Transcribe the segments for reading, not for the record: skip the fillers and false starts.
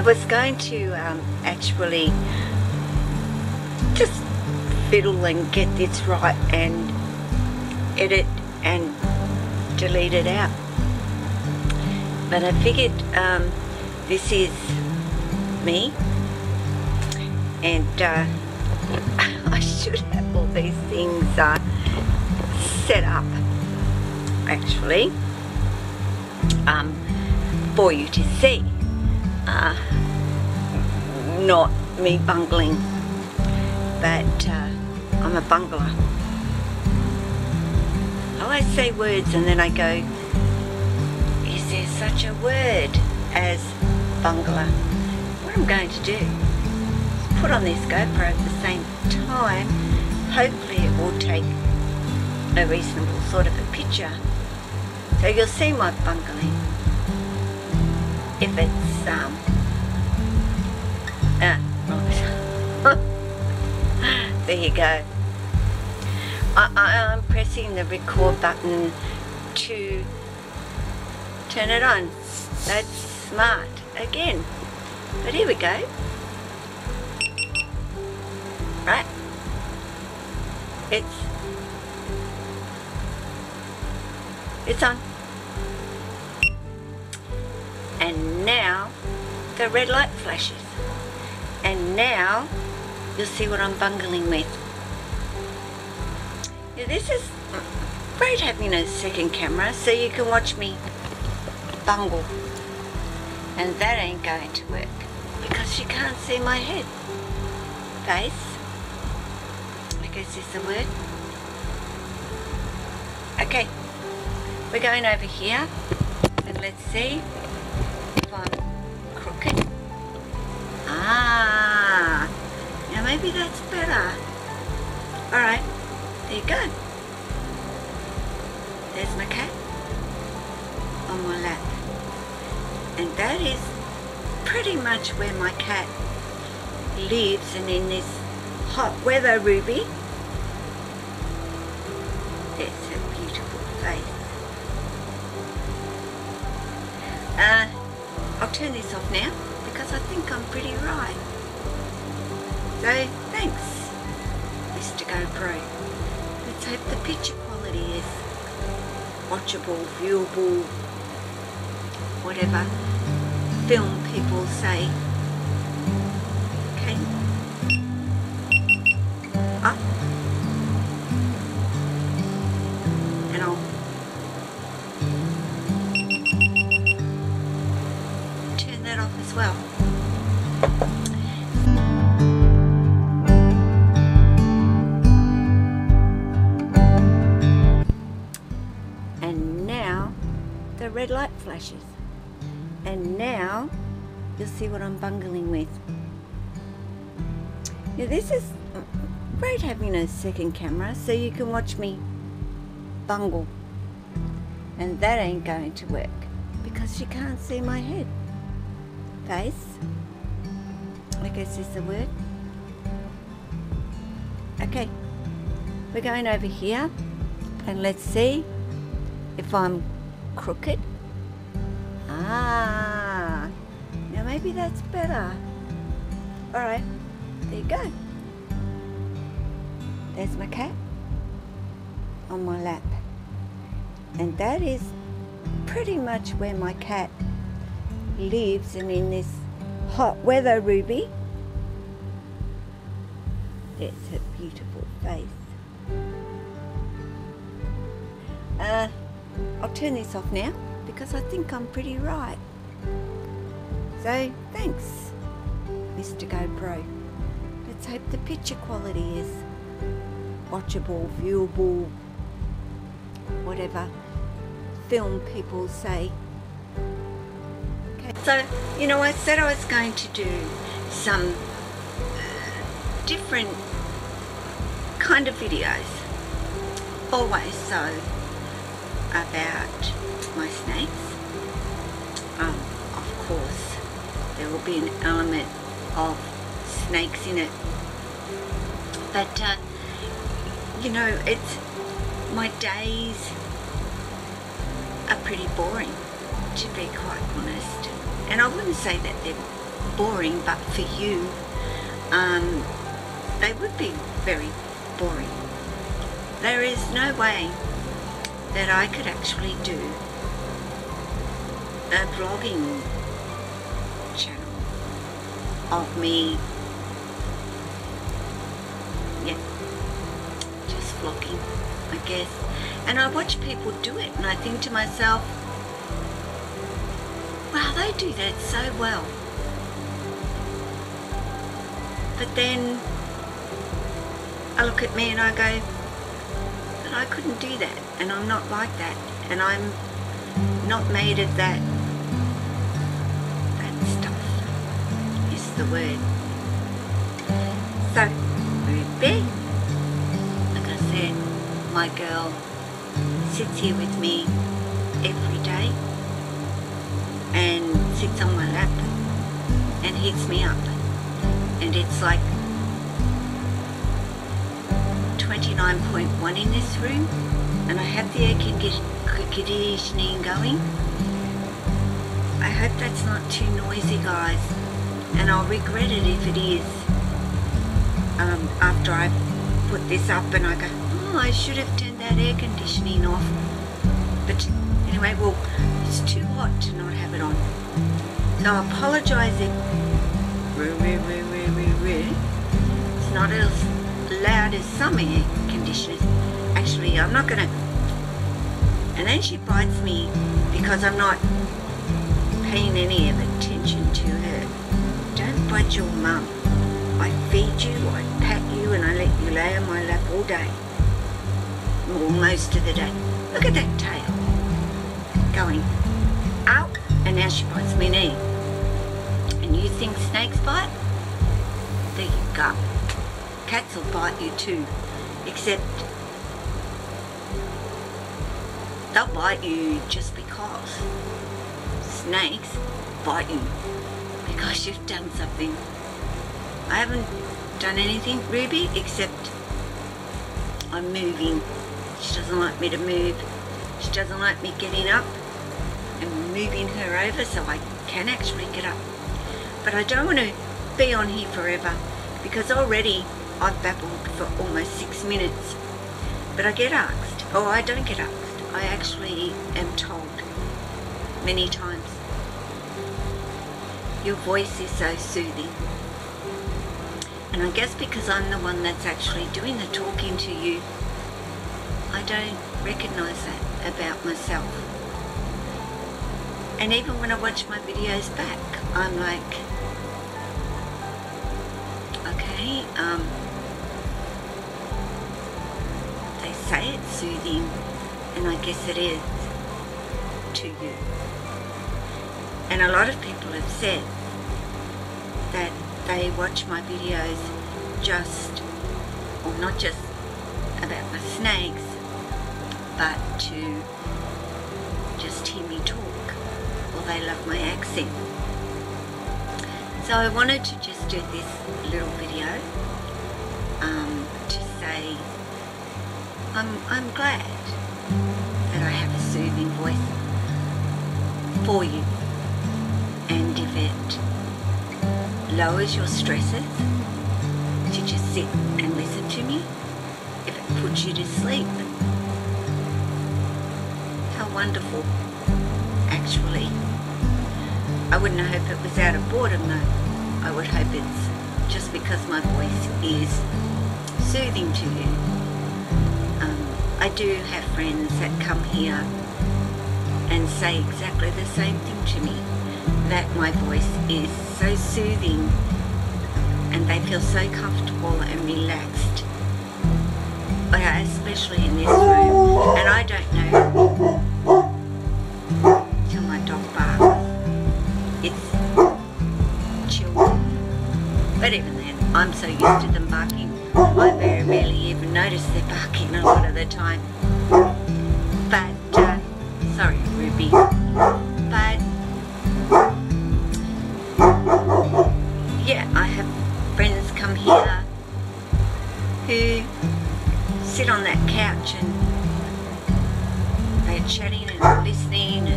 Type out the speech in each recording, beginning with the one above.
was going to actually just fiddle and get this right and edit and delete it out, but I figured this is me, and I should have all these things set up actually for you to see, not me bungling, but I'm a bungler. I always say words and then I go, is there such a word as bungler? What I'm going to do is put on this GoPro at the same time. Hopefully it will take a reasonable sort of a picture, so you'll see my bungling. If it's right. There you go. I'm pressing the record button to turn it on. That's smart again. But here we go. Right? It's on. And now the red light flashes. And now you'll see what I'm bungling with. Yeah, this is great having a second camera so you can watch me bungle. And that ain't going to work because you can't see my head. Face. I guess is the word. Okay. We're going over here and let's see if I'm crooked. Ah, now maybe that's better. Alright, there you go. There's my cat on my lap. And that is pretty much where my cat lives, and in this hot weather, Ruby. It's a beautiful face. I'll turn this off now because I think I'm pretty right. So thanks, Mr. GoPro. Let's hope the picture quality is watchable, viewable, whatever film people say. Okay. Up. And I'll turn that off as well. And now the red light flashes. And now you'll see what I'm bungling with. Now this is great having a second camera so you can watch me bungle. And that ain't going to work because you can't see my head. Face. I guess is the word. Okay. We're going over here and let's see if I'm crooked. Ah, now maybe that's better. Alright, there you go. There's my cat on my lap. And that is pretty much where my cat lives, and in this hot weather, Ruby. It's a beautiful face. I'll turn this off now because I think I'm pretty right. So thanks, Mr. GoPro. Let's hope the picture quality is watchable, viewable, whatever film people say. Okay. So, you know, I said I was going to do some different kind of videos, always so, about my snakes. Of course there will be an element of snakes in it, but you know, it's, my days are pretty boring, to be quite honest, and I wouldn't say that they're boring, but for you, they would be very boring. There is no way that I could actually do a vlogging channel of me, just vlogging, I guess. And I watch people do it and I think to myself, wow, they do that so well. But then I look at me and I go, but I couldn't do that, and I'm not like that, and I'm not made of that stuff is the word. So, Ruby, like I said, my girl sits here with me every day and sits on my lap and heats me up, and it's like 29.1 in this room, and I have the air conditioning going. I hope that's not too noisy, guys, and I'll regret it if it is, after I put this up and I go, oh, I should have turned that air conditioning off. But anyway, well, it's too hot to not have it on, so I apologise if it's not as loud as some air conditioners. Actually, I'm not gonna. And then she bites me because I'm not paying any of attention to her. Don't bite your mum. I feed you, I pat you, and I let you lay on my lap all day. Or most of the day. Look at that tail going out, and now she bites my knee. And you think snakes bite? There you go. Cats will bite you too, except they'll bite you just because. Snakes bite you because you've done something. I haven't done anything, Ruby, except I'm moving. She doesn't like me to move. She doesn't like me getting up and moving her over so I can actually get up. But I don't want to be on here forever, because already I've babbled for almost 6 minutes. But I get asked, or I don't get asked, I actually am told many times, your voice is so soothing. And I guess because I'm the one that's actually doing the talking to you, I don't recognise that about myself. And even when I watch my videos back, I'm like, okay, they say it's soothing, and I guess it is to you. And a lot of people have said that they watch my videos just, or not just about my snakes, but to just hear me talk, or they love my accent. So I wanted to just do this little video to say I'm glad that I have a soothing voice for you, and if it lowers your stresses to just sit and listen to me, if it puts you to sleep, how wonderful. Actually, I wouldn't hope it was out of boredom though. I would hope it's just because my voice is soothing to you. I do have friends that come here and say exactly the same thing to me, that my voice is so soothing and they feel so comfortable and relaxed, especially in this room. And I don't know till my dog barks. It's children. But even then, I'm so used to them barking, I very rarely even notice they're barking a lot of the time. But, sorry Ruby, but yeah, I have friends come here who sit on that couch and they're chatting and listening,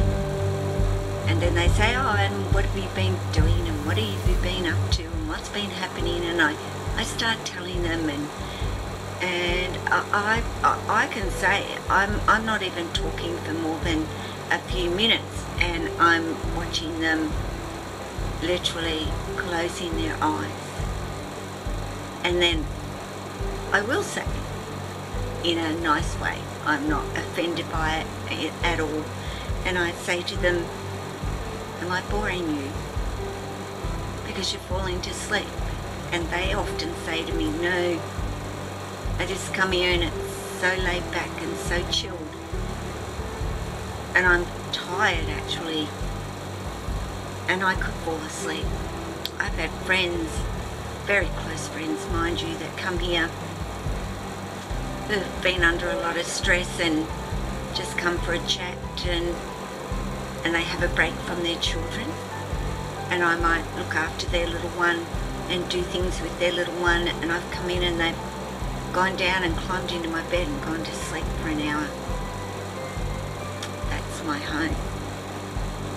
and then they say, oh, and what have you been doing, and what have you been up to and what's been happening, and I start telling them, and I can say I'm not even talking for more than a few minutes, and I'm watching them literally closing their eyes. And then I will say, in a nice way, I'm not offended by it at all, and I say to them, am I boring you? Because you're falling to sleep. And they often say to me, no, I just come here and it's so laid back and so chilled. And I'm tired actually, and I could fall asleep. I've had friends, very close friends mind you, that come here who've been under a lot of stress and just come for a chat, and they have a break from their children, and I might look after their little one and do things with their little one, and I've come in and they've gone down and climbed into my bed and gone to sleep for an hour. That's my home,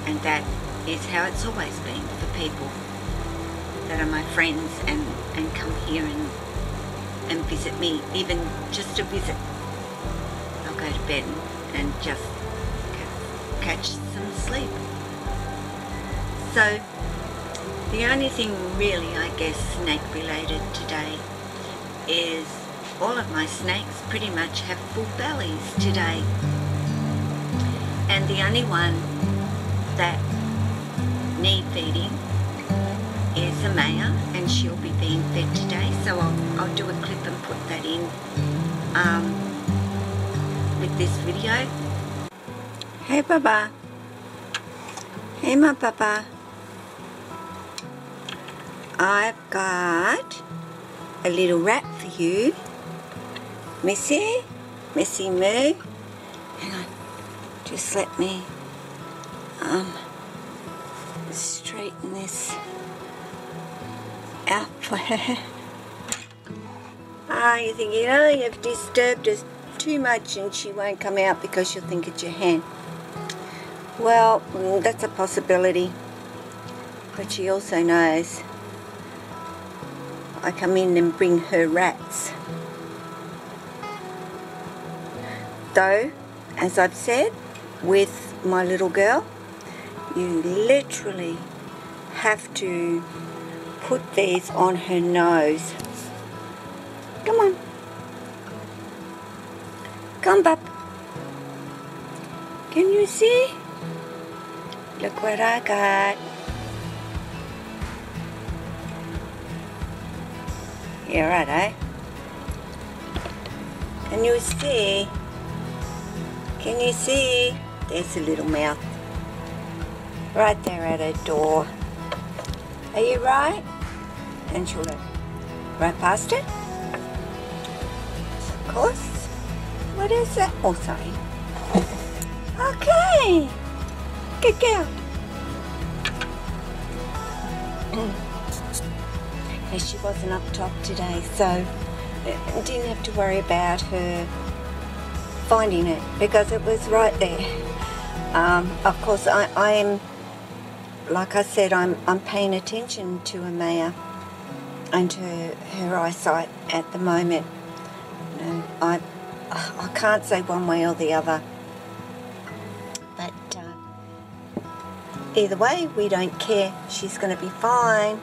and that is how it's always been for people that are my friends and come here and visit me, even just to visit. I'll go to bed and just catch some sleep. So the only thing really, I guess, snake related today is all of my snakes pretty much have full bellies today, and the only one that need feeding is Amaya, and she'll be being fed today, so I'll do a clip and put that in with this video. Hey Baba. Hey my Papa. I've got a little rat for you. Missy Moo. Hang on. Just let me straighten this out for her. You think, you've disturbed her too much and she won't come out because she'll think it's your hand. Well, that's a possibility. But she also knows I come in and bring her rats. Though, as I've said, with my little girl, you literally have to put these on her nose. Come on. Come, Bub. Can you see? Look what I got. Yeah, right, eh? Can you see? Can you see? There's a little mouth. Right there at her door. Are you right? And she'll look right past it. Of course. What is that? Oh, sorry. Okay. Good girl. And she wasn't up top today, so I didn't have to worry about her finding it because it was right there. Of course, I am, like I said, I'm paying attention to Amaya and to her eyesight at the moment. I can't say one way or the other, but either way, we don't care. She's going to be fine,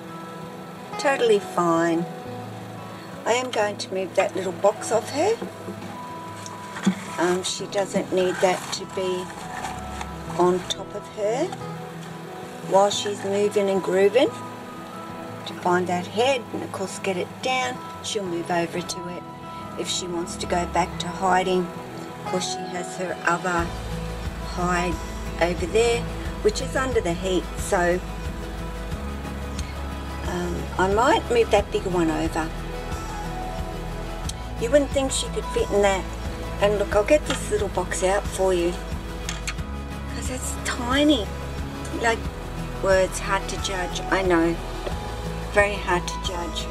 totally fine. I am going to move that little box off her. She doesn't need that to be on top of her while she's moving and grooving to find that head, and of course get it down. She'll move over to it if she wants to go back to hiding. Of course, she has her other hide over there, which is under the heat, so I might move that bigger one over. You wouldn't think she could fit in that. And look, I'll get this little box out for you because it's tiny. Like, words hard to judge. I know, very hard to judge.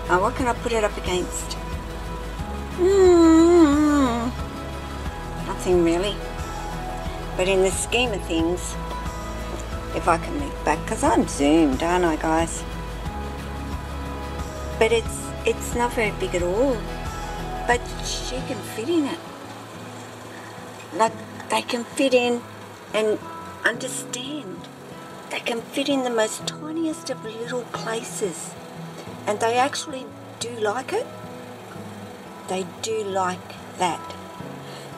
What can I put it up against? Nothing really. But in the scheme of things, if I can move back, because I'm zoomed, aren't I, guys? But it's not very big at all. But she can fit in it. Like, they can fit in and understand. They can fit in the most tiniest of little places. And they actually do like it. They do like that.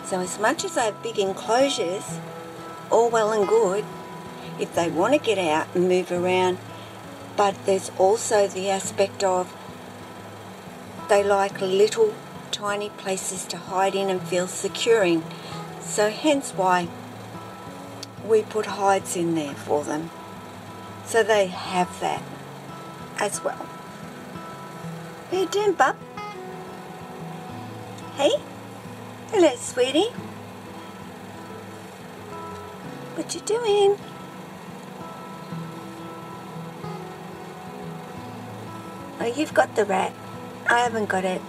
So as much as they have big enclosures, all well and good, if they want to get out and move around, but there's also the aspect of they like little tiny places to hide in and feel secure in. So hence why we put hides in there for them. So they have that as well. How you doing, bub? Hey? Hello, sweetie. What you doing? Oh, you've got the rat. I haven't got it.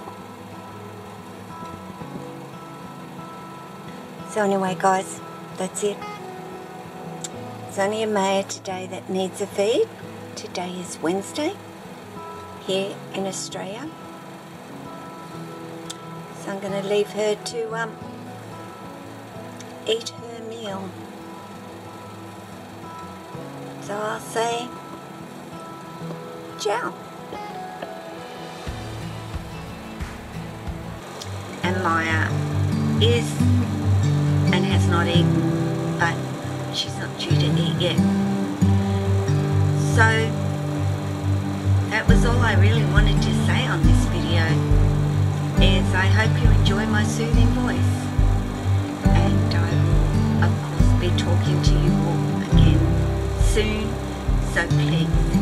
So anyway, guys, that's it. It's only Amaya today that needs a feed. Today is Wednesday here in Australia. So I'm going to leave her to eat her meal. So I'll say ciao. Amaya is and has not eaten, but she's not due to eat yet. So that was all I really wanted to say on this video, is I hope you enjoy my soothing voice, and I will of course be talking to you all again soon, so please